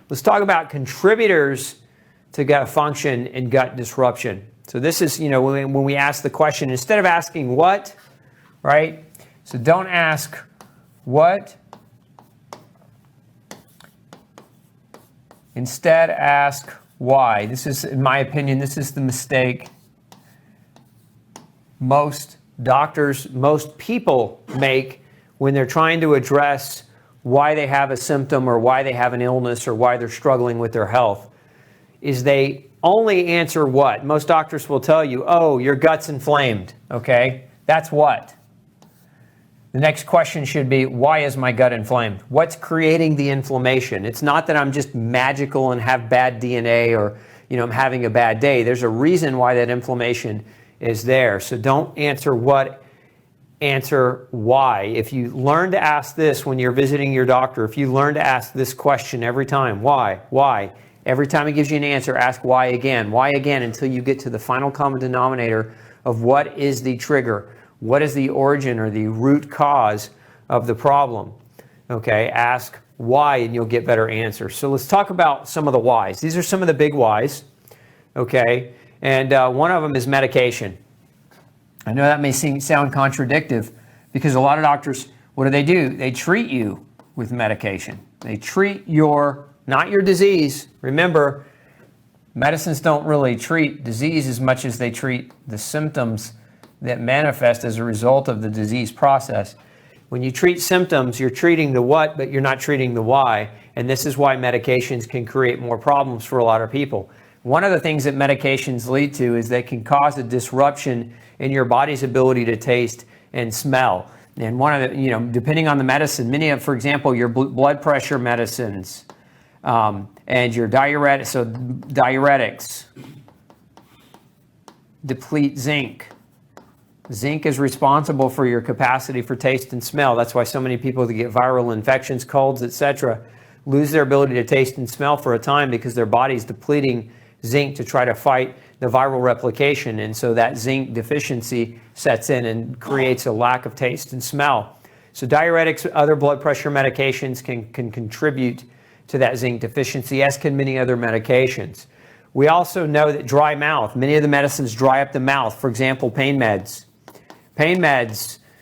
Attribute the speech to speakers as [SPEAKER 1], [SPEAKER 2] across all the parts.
[SPEAKER 1] let's talk about contributors to gut function and gut disruption. So this is, when we ask the question, instead of asking what, right? So don't ask what. Instead, ask why. This is, in my opinion, this is the mistake most doctors, most people make when they're trying to address why they have a symptom or why they have an illness or why they're struggling with their health, is they only answer what? Most doctors will tell you, oh, your gut's inflamed, okay? That's what. The next question should be, why is my gut inflamed? What's creating the inflammation? It's not that I'm just magical and have bad DNA or, I'm having a bad day. There's a reason why that inflammation is there. So don't answer what, answer why. If you learn to ask this when you're visiting your doctor, if you learn to ask this question every time, why? Every time he gives you an answer, ask why again, until you get to the final common denominator of what is the trigger, what is the origin or the root cause of the problem. Okay, ask why and you'll get better answers. So let's talk about some of the whys. These are some of the big whys, okay? And one of them is medication. I know that may sound contradictory because a lot of doctors, what do? They treat you with medication. They treat not your disease. Remember, medicines don't really treat disease as much as they treat the symptoms that manifest as a result of the disease process. When you treat symptoms, you're treating the what, but you're not treating the why. And this is why medications can create more problems for a lot of people. One of the things that medications lead to is they can cause a disruption in your body's ability to taste and smell. And one of the, depending on the medicine, many of, for example, your blood pressure medicines and your diuretics deplete zinc. Zinc is responsible for your capacity for taste and smell. That's why so many people that get viral infections, colds, etc., lose their ability to taste and smell for a time because their body's depleting zinc to try to fight the viral replication. And so that zinc deficiency sets in and creates a lack of taste and smell. So diuretics, other blood pressure medications can contribute to that zinc deficiency, as can many other medications. We also know that dry mouth, many of the medicines dry up the mouth. For example, pain meds.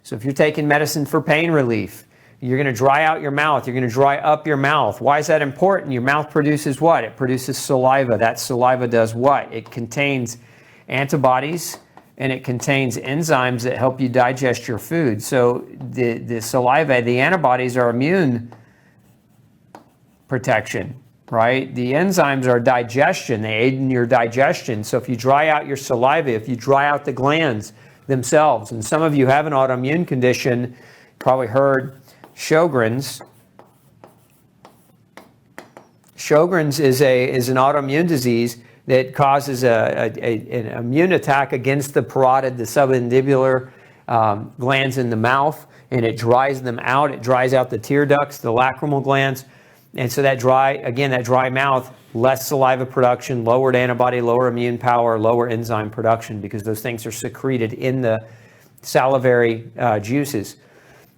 [SPEAKER 1] So if you're taking medicine for pain relief, you're going to dry out your mouth. You're going to dry up your mouth. Why is that important? Your mouth produces what? It produces saliva. That saliva does what? It contains antibodies and it contains enzymes that help you digest your food. So the saliva, the antibodies are immune protection, right? The enzymes are digestion. They aid in your digestion. So if you dry out your saliva, if you dry out the glands themselves, and some of you have an autoimmune condition, probably heard Sjogren's. Sjogren's is an autoimmune disease that causes an immune attack against the parotid, the submandibular glands in the mouth, and it dries them out. It dries out the tear ducts, the lacrimal glands. And so that dry mouth, less saliva production, lowered antibody, lower immune power, lower enzyme production, because those things are secreted in the salivary juices.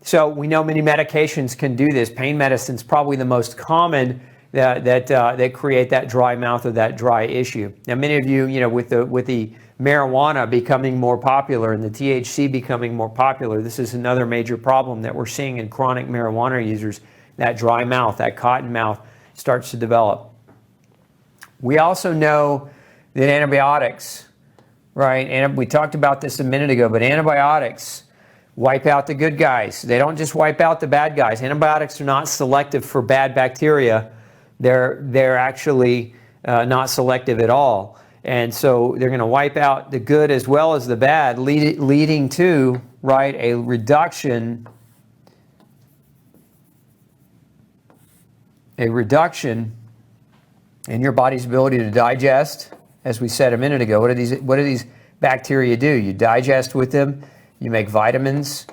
[SPEAKER 1] So we know many medications can do this. Pain medicine is probably the most common that create that dry mouth or that dry issue. Now, many of you, with the marijuana becoming more popular and the THC becoming more popular, this is another major problem that we're seeing in chronic marijuana users. That dry mouth, that cotton mouth starts to develop. We also know that antibiotics, right? And we talked about this a minute ago, but antibiotics wipe out the good guys. They don't just wipe out the bad guys. Antibiotics are not selective for bad bacteria. They're actually not selective at all. And so they're going to wipe out the good as well as the bad, leading to, right, a reduction in your body's ability to digest. As we said a minute ago, what do these bacteria do? You digest with them, you make vitamins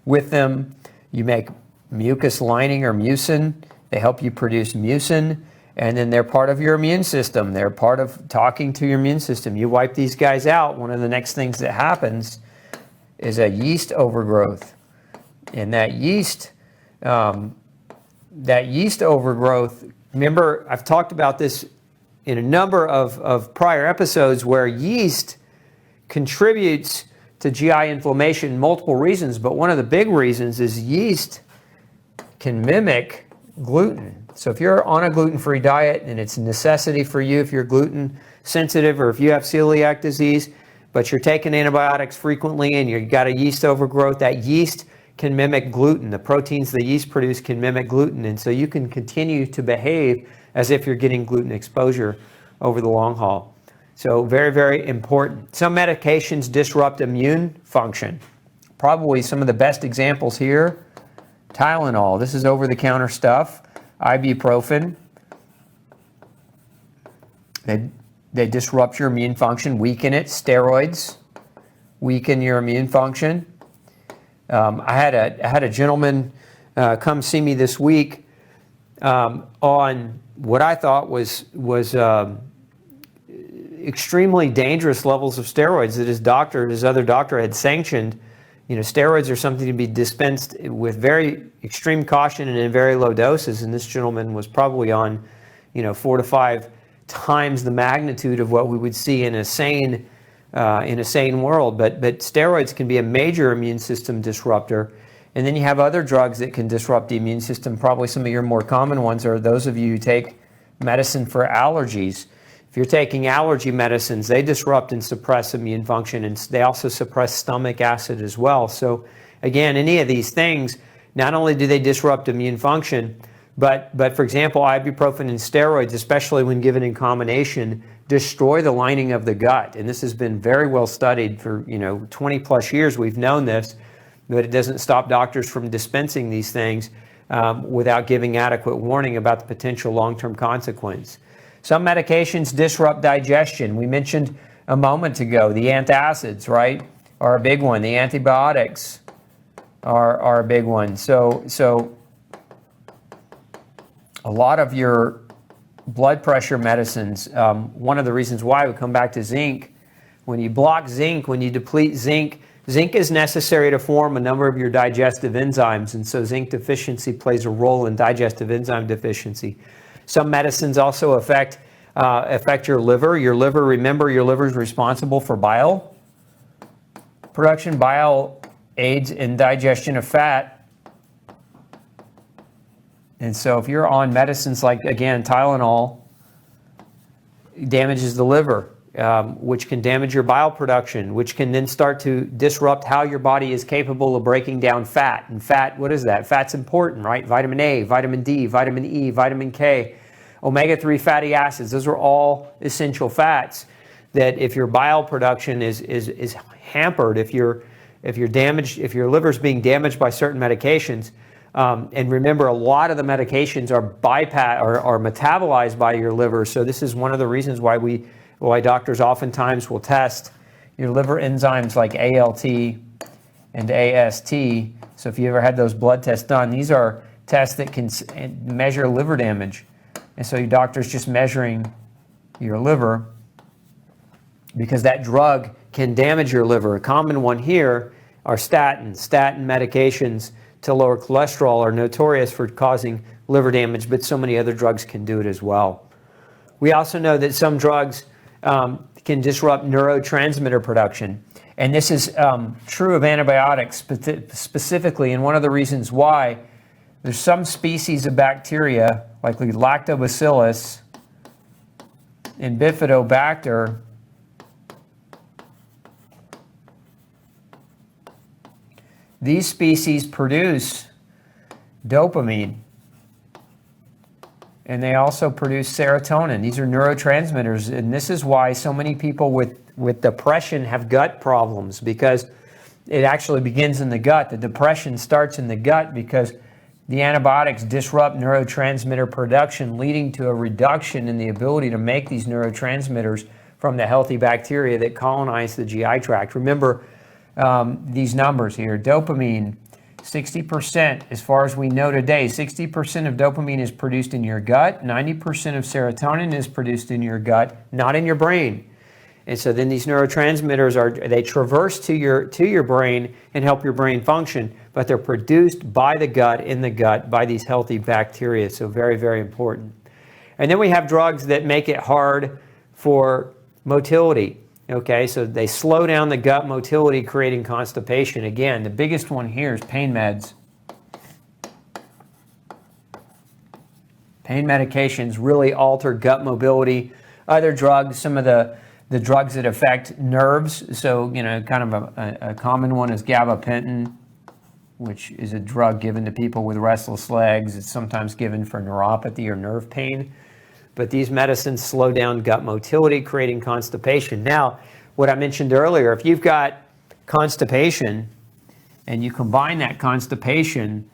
[SPEAKER 1] with them, you make mucus lining or mucin. They help you produce mucin, and then they're part of your immune system. They're part of talking to your immune system. You wipe these guys out, one of the next things that happens is a yeast overgrowth. And that yeast overgrowth Remember, I've talked about this in a number of prior episodes where yeast contributes to GI inflammation, multiple reasons, but one of the big reasons is yeast can mimic gluten. So if you're on a gluten-free diet and it's a necessity for you, if you're gluten sensitive or if you have celiac disease, but you're taking antibiotics frequently and you've got a yeast overgrowth, that yeast can mimic gluten. The proteins the yeast produce can mimic gluten, and so you can continue to behave as if you're getting gluten exposure over the long haul. So very, very important. Some medications disrupt immune function. Probably some of the best examples here, Tylenol. This is over-the-counter stuff. Ibuprofen. They disrupt your immune function, weaken it. Steroids weaken your immune function. I had a gentleman come see me this week on what I thought was extremely dangerous levels of steroids that his other doctor had sanctioned. You know, steroids are something to be dispensed with very extreme caution and in very low doses. And this gentleman was probably on, 4 to 5 times the magnitude of what we would see in a sane world. But steroids can be a major immune system disruptor. And then you have other drugs that can disrupt the immune system. Probably some of your more common ones are those of you who take medicine for allergies. If you're taking allergy medicines, they disrupt and suppress immune function, and they also suppress stomach acid as well. So again, any of these things, not only do they disrupt immune function, but for example, ibuprofen and steroids, especially when given in combination, destroy the lining of the gut. And this has been very well studied for 20 plus years. We've known this, but it doesn't stop doctors from dispensing these things without giving adequate warning about the potential long-term consequence. Some medications disrupt digestion. We mentioned a moment ago the antacids, right, are a big one. The antibiotics are a big one. So a lot of your blood pressure medicines, one of the reasons why we come back to zinc, when you block zinc, when you deplete zinc, zinc is necessary to form a number of your digestive enzymes, and so zinc deficiency plays a role in digestive enzyme deficiency. Some medicines also affect your liver. Your liver, remember, your liver is responsible for bile production. Bile aids in digestion of fat. And so if you're on medicines like, again, Tylenol, it damages the liver, which can damage your bile production, which can then start to disrupt how your body is capable of breaking down fat. And fat, what is that? Fat's important, right? Vitamin A, vitamin D, vitamin E, vitamin K, omega-3 fatty acids. Those are all essential fats that if your bile production is hampered, if your liver's being damaged by certain medications, and remember, a lot of the medications are metabolized by your liver. So this is one of the reasons why doctors oftentimes will test your liver enzymes like ALT and AST. So if you ever had those blood tests done, these are tests that can measure liver damage. And so your doctor's just measuring your liver because that drug can damage your liver. A common one here are statins. Statin medications to lower cholesterol are notorious for causing liver damage, but so many other drugs can do it as well. We also know that some drugs can disrupt neurotransmitter production. And this is true of antibiotics specifically, and one of the reasons why there's some species of bacteria, like lactobacillus and bifidobacter, these species produce dopamine, and they also produce serotonin. These are neurotransmitters, and this is why so many people with depression have gut problems, because it actually begins in the gut. The depression starts in the gut because the antibiotics disrupt neurotransmitter production, leading to a reduction in the ability to make these neurotransmitters from the healthy bacteria that colonize the GI tract. Remember these numbers here. Dopamine, 60%, as far as we know today, 60% of dopamine is produced in your gut, 90% of serotonin is produced in your gut, not in your brain. And so then these neurotransmitters they traverse to your brain and help your brain function, but they're produced by the gut, in the gut, by these healthy bacteria. So very, very important. And then we have drugs that make it hard for motility. Okay, so they slow down the gut motility, creating constipation. Again, the biggest one here is pain meds. Pain medications really alter gut mobility. Other drugs, some of the drugs that affect nerves, so, kind of a common one is gabapentin, which is a drug given to people with restless legs. It's sometimes given for neuropathy or nerve pain. But these medicines slow down gut motility, creating constipation. Now, what I mentioned earlier, if you've got constipation and you combine that constipation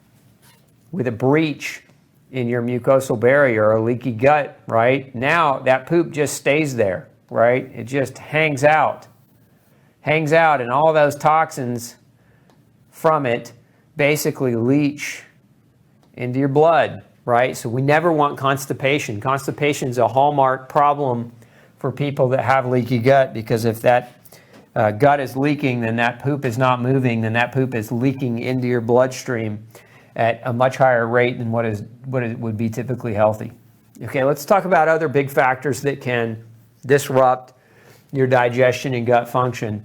[SPEAKER 1] with a breach in your mucosal barrier or a leaky gut, right? Now that poop just stays there, right? It just hangs out, and all those toxins from it basically leach into your blood, right? So we never want constipation. Constipation is a hallmark problem for people that have leaky gut, because if that gut is leaking, then that poop is not moving, then that poop is leaking into your bloodstream at a much higher rate than what it would be typically healthy. Okay, let's talk about other big factors that can disrupt your digestion and gut function.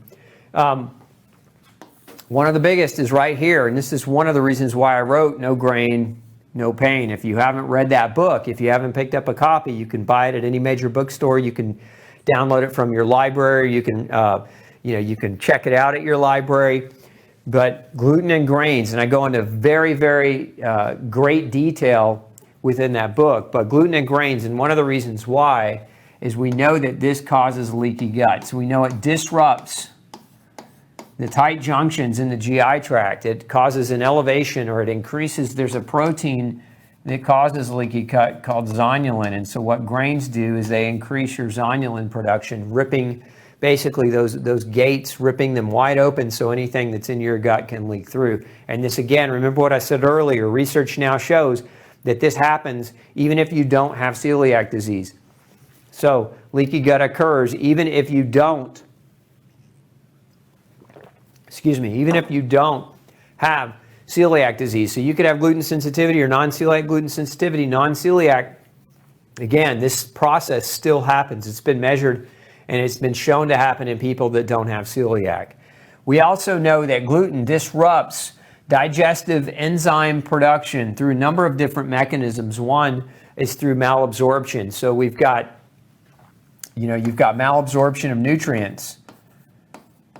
[SPEAKER 1] One of the biggest is right here, and this is one of the reasons why I wrote No Grain, No Pain. If you haven't read that book, if you haven't picked up a copy, you can buy it at any major bookstore. You can download it from your library. You can, you can check it out at your library. But gluten and grains, and I go into very, very great detail within that book, but gluten and grains, and one of the reasons why is we know that this causes leaky gut. So we know it disrupts the tight junctions in the GI tract. It causes an elevation, or it increases, there's a protein that causes leaky gut called zonulin. And so what grains do is they increase your zonulin production, ripping basically those gates, ripping them wide open so anything that's in your gut can leak through. And this, again, remember what I said earlier, research now shows that this happens even if you don't have celiac disease. So leaky gut occurs even if you don't, even if you don't have celiac disease. So you could have gluten sensitivity or non-celiac gluten sensitivity, non-celiac. Again, this process still happens. It's been measured and it's been shown to happen in people that don't have celiac. We also know that gluten disrupts digestive enzyme production through a number of different mechanisms. One is through malabsorption. So we've got, you've got malabsorption of nutrients.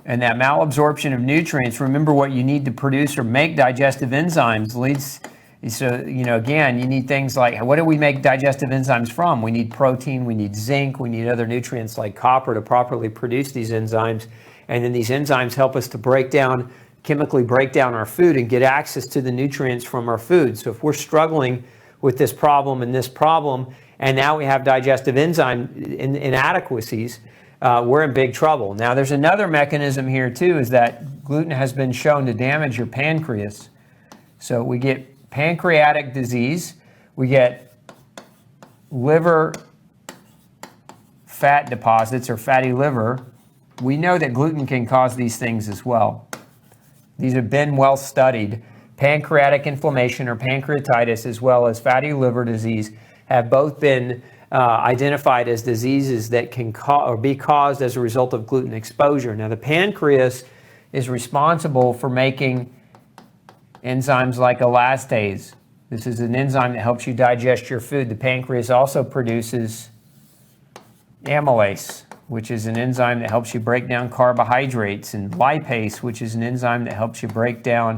[SPEAKER 1] And that malabsorption of nutrients, remember what you need to produce or make digestive enzymes leads. So, again, you need things like, what do we make digestive enzymes from? We need protein, we need zinc, we need other nutrients like copper to properly produce these enzymes. And then these enzymes help us to chemically break down our food and get access to the nutrients from our food. So if we're struggling with this problem, and now we have digestive enzyme inadequacies, we're in big trouble. Now, there's another mechanism here, too, is that gluten has been shown to damage your pancreas. So we get pancreatic disease, we get liver fat deposits or fatty liver. We know that gluten can cause these things as well. These have been well studied. Pancreatic inflammation or pancreatitis, as well as fatty liver disease, have both been identified as diseases that can be caused as a result of gluten exposure. Now, the pancreas is responsible for making enzymes like elastase. This is an enzyme that helps you digest your food. The pancreas also produces amylase, which is an enzyme that helps you break down carbohydrates, and lipase, which is an enzyme that helps you break down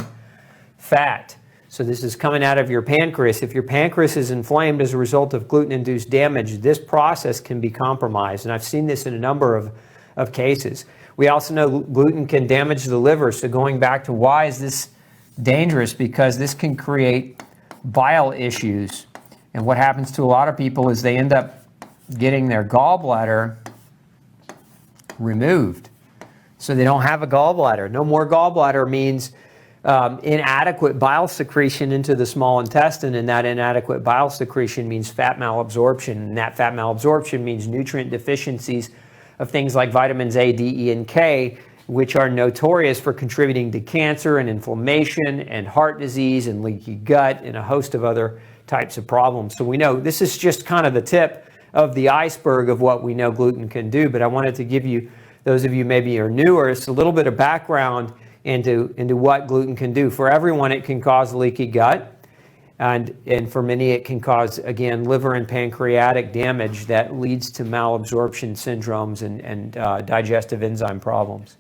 [SPEAKER 1] fat. So this is coming out of your pancreas. If your pancreas is inflamed as a result of gluten-induced damage, this process can be compromised. And I've seen this in a number of cases. We also know gluten can damage the liver. So going back to why is this dangerous? Because this can create bile issues. And what happens to a lot of people is they end up getting their gallbladder removed. So they don't have a gallbladder. No more gallbladder means inadequate bile secretion into the small intestine, and that inadequate bile secretion means fat malabsorption, and that fat malabsorption means nutrient deficiencies of things like vitamins A, D, E, and K, which are notorious for contributing to cancer and inflammation and heart disease and leaky gut and a host of other types of problems. So we know this is just kind of the tip of the iceberg of what we know gluten can do, but I wanted to give you, those of you maybe are newer, it's a little bit of background into what gluten can do. For everyone, it can cause leaky gut, and for many it can cause, again, liver and pancreatic damage that leads to malabsorption syndromes and digestive enzyme problems.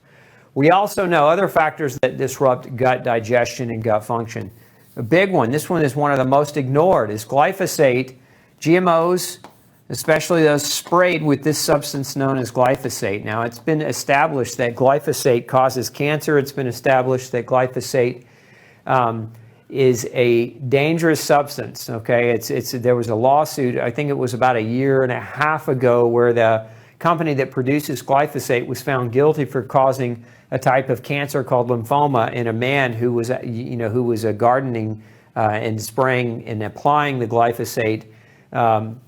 [SPEAKER 1] We also know other factors that disrupt gut digestion and gut function. A big one, this one is one of the most ignored, is glyphosate. GMOs, especially those sprayed with this substance known as glyphosate. Now, it's been established that glyphosate causes cancer. It's been established that glyphosate is a dangerous substance, okay? There was a lawsuit, I think it was about a year and a half ago, where the company that produces glyphosate was found guilty for causing a type of cancer called lymphoma in a man who was, gardening and spraying and applying the glyphosate,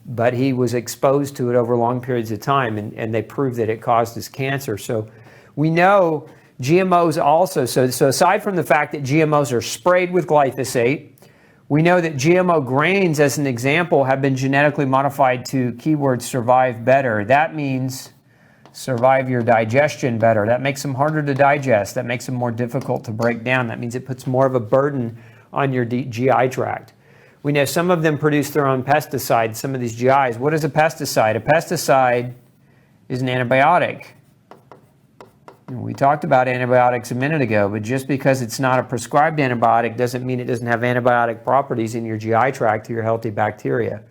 [SPEAKER 1] but he was exposed to it over long periods of time, and they proved that it caused his cancer. So we know GMOs also, so aside from the fact that GMOs are sprayed with glyphosate, we know that GMO grains, as an example, have been genetically modified to, keyword, survive better. That means survive your digestion better. That makes them harder to digest. That makes them more difficult to break down. That means it puts more of a burden on your GI tract. We know some of them produce their own pesticides, some of these GIs. What is a pesticide? A pesticide is an antibiotic. We talked about antibiotics a minute ago, but just because it's not a prescribed antibiotic doesn't mean it doesn't have antibiotic properties in your GI tract to your healthy bacteria.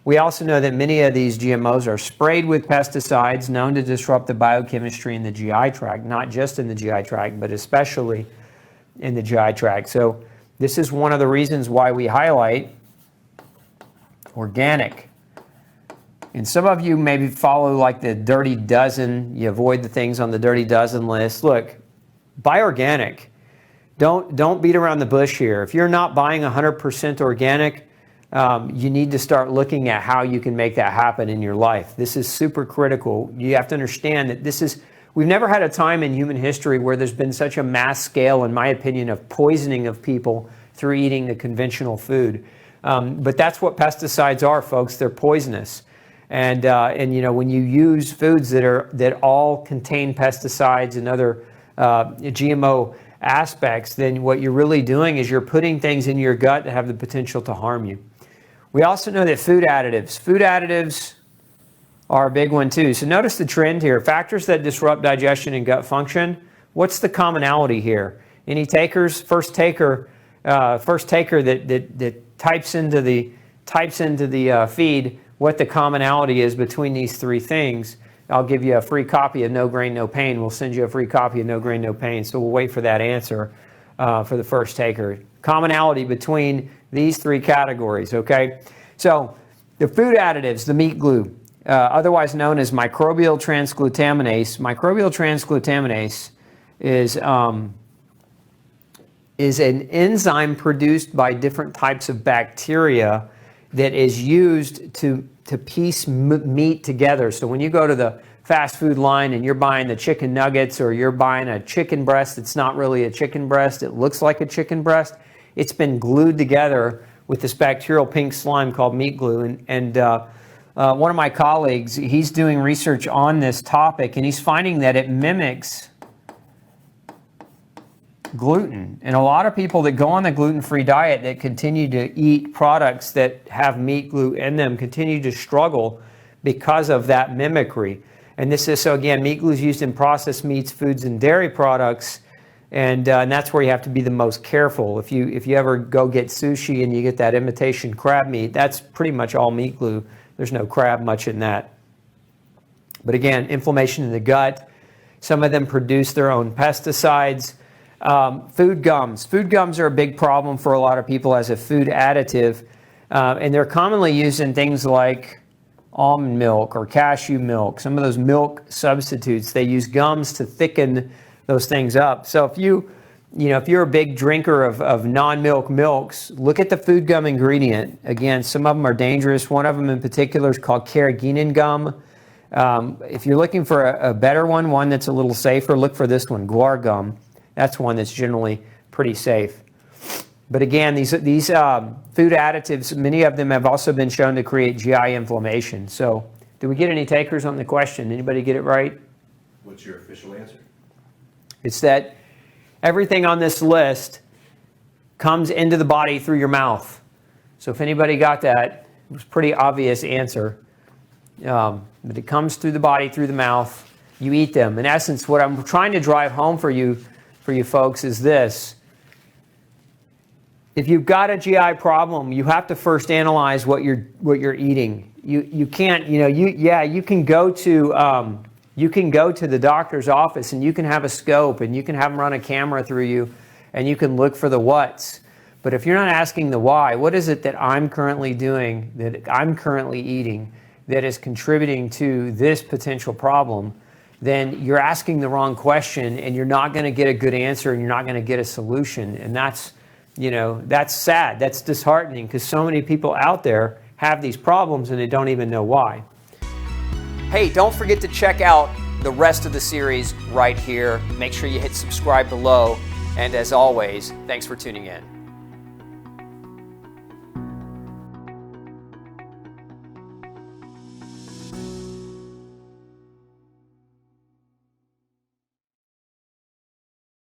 [SPEAKER 1] We also know that many of these GMOs are sprayed with pesticides known to disrupt the biochemistry in the GI tract, not just in the GI tract, but especially in the GI tract. So this is one of the reasons why we highlight organic. And some of you maybe follow like the dirty dozen. You avoid the things on the dirty dozen list. Look, buy organic. Don't beat around the bush here. If you're not buying 100% organic, you need to start looking at how you can make that happen in your life. This is super critical. You have to understand that we've never had a time in human history where there's been such a mass scale, in my opinion, of poisoning of people through eating the conventional food. But that's what pesticides are, folks. They're poisonous. And when you use foods that all contain pesticides and other GMO aspects, then what you're really doing is you're putting things in your gut that have the potential to harm you. We also know that food additives are a big one too. So notice the trend here. Factors that disrupt digestion and gut function. What's the commonality here? Any takers? First taker that types into the feed what the commonality is between these three things. I'll give you a free copy of No Grain, No Pain. We'll send you a free copy of No Grain, No Pain. So we'll wait for that answer for the first taker. Commonality between these three categories, okay? So the food additives, the meat glue, otherwise known as microbial transglutaminase. Microbial transglutaminase is an enzyme produced by different types of bacteria that is used to piece meat together. So when you go to the fast food line and you're buying the chicken nuggets, or you're buying a chicken breast that's not really a chicken breast, it looks like a chicken breast, it's been glued together with this bacterial pink slime called meat glue. And one of my colleagues, he's doing research on this topic, and he's finding that it mimics gluten. And a lot of people that go on the gluten-free diet that continue to eat products that have meat glue in them continue to struggle because of that mimicry. And this is, so again, meat glue is used in processed meats, foods, and dairy products, and that's where you have to be the most careful. If you ever go get sushi and you get that imitation crab meat, that's pretty much all meat glue. There's no crab much in that. But again, inflammation in the gut. Some of them produce their own pesticides. Food gums. Food gums are a big problem for a lot of people as a food additive, and they're commonly used in things like almond milk or cashew milk. Some of those milk substitutes, they use gums to thicken those things up. So if you're a big drinker of non-milk milks, look at the food gum ingredient. Again, some of them are dangerous. One of them in particular is called carrageenan gum. If you're looking for a better one that's a little safer, look for this one, guar gum. That's one that's generally pretty safe. But again, these food additives, many of them have also been shown to create GI inflammation. So did we get any takers on the question? Anybody get it right?
[SPEAKER 2] What's your official answer?
[SPEAKER 1] It's that everything on this list comes into the body through your mouth. So if anybody got that, it was a pretty obvious answer. But it comes through the body, through the mouth. You eat them. In essence, what I'm trying to drive home for you folks is this. If you've got a GI problem, you have to first analyze what you're eating. You can't, you can go to the doctor's office and you can have a scope and you can have them run a camera through you and you can look for the what's. But if you're not asking the why, what is it that I'm currently doing, that I'm currently eating, that is contributing to this potential problem, then you're asking the wrong question and you're not going to get a good answer and you're not going to get a solution. And that's sad. That's disheartening because so many people out there have these problems and they don't even know why. Hey, don't forget to check out the rest of the series right here. Make sure you hit subscribe below. And as always, thanks for tuning in.